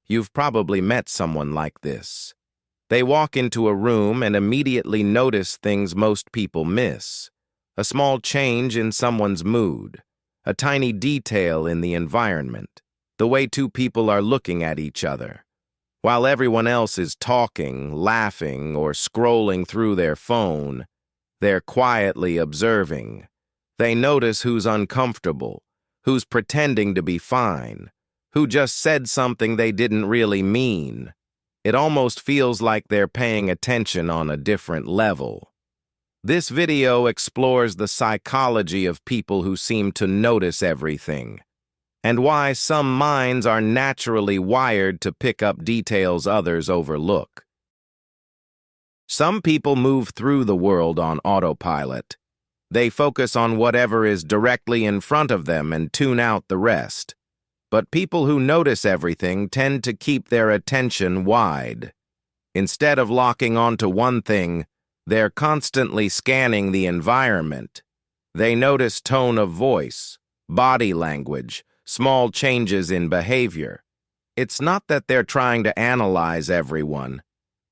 You've probably met someone like this. They walk into a room and immediately notice things most people miss. A small change in someone's mood, a tiny detail in the environment, the way two people are looking at each other. While everyone else is talking, laughing, or scrolling through their phone, they're quietly observing. They notice who's uncomfortable, who's pretending to be fine, who just said something they didn't really mean. It almost feels like they're paying attention on a different level. This video explores the psychology of people who seem to notice everything, and why some minds are naturally wired to pick up details others overlook. Some people move through the world on autopilot. They focus on whatever is directly in front of them and tune out the rest. But people who notice everything tend to keep their attention wide. Instead of locking onto one thing, they're constantly scanning the environment. They notice tone of voice, body language, small changes in behavior. It's not that they're trying to analyze everyone.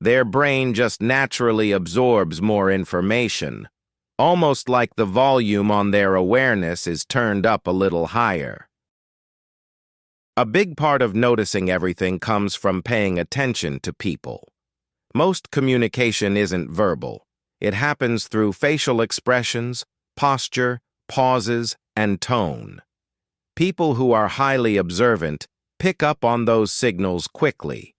Their brain just naturally absorbs more information, almost like the volume on their awareness is turned up a little higher. A big part of noticing everything comes from paying attention to people. Most communication isn't verbal. It happens through facial expressions, posture, pauses, and tone. People who are highly observant pick up on those signals quickly.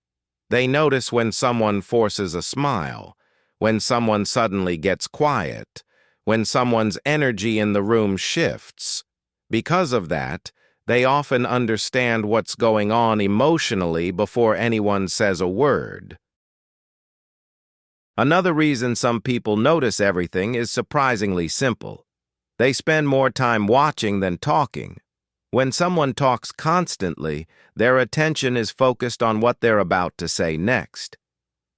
They notice when someone forces a smile, when someone suddenly gets quiet, when someone's energy in the room shifts. Because of that, they often understand what's going on emotionally before anyone says a word. Another reason some people notice everything is surprisingly simple. They spend more time watching than talking. When someone talks constantly, their attention is focused on what they're about to say next.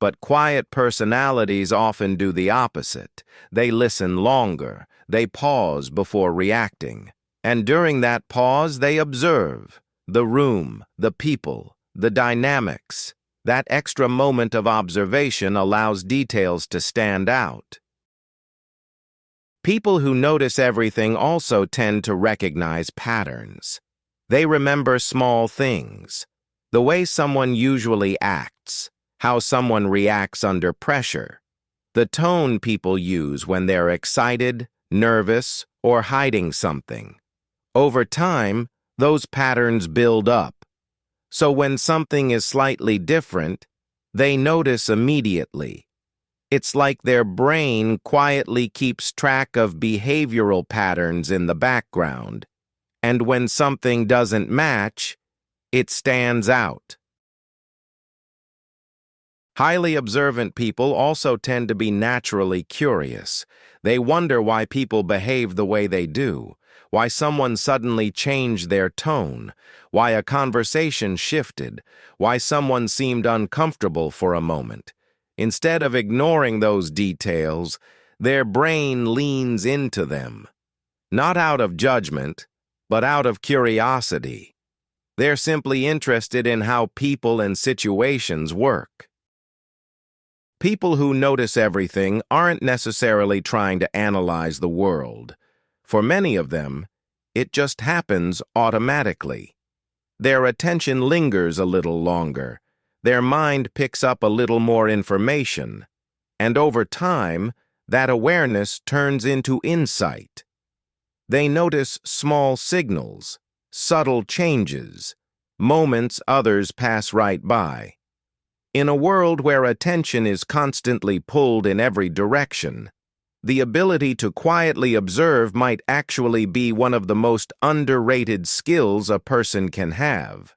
But quiet personalities often do the opposite. They listen longer. They pause before reacting. And during that pause, they observe the room, the people, the dynamics. That extra moment of observation allows details to stand out. People who notice everything also tend to recognize patterns. They remember small things, the way someone usually acts, how someone reacts under pressure, the tone people use when they're excited, nervous, or hiding something. Over time, those patterns build up. So when something is slightly different, they notice immediately. It's like their brain quietly keeps track of behavioral patterns in the background, and when something doesn't match, it stands out. Highly observant people also tend to be naturally curious. They wonder why people behave the way they do, why someone suddenly changed their tone, why a conversation shifted, why someone seemed uncomfortable for a moment. Instead of ignoring those details, their brain leans into them. Not out of judgment, but out of curiosity. They're simply interested in how people and situations work. People who notice everything aren't necessarily trying to analyze the world. For many of them, it just happens automatically. Their attention lingers a little longer. Their mind picks up a little more information. And over time, that awareness turns into insight. They notice small signals, subtle changes, moments others pass right by. In a world where attention is constantly pulled in every direction, the ability to quietly observe might actually be one of the most underrated skills a person can have.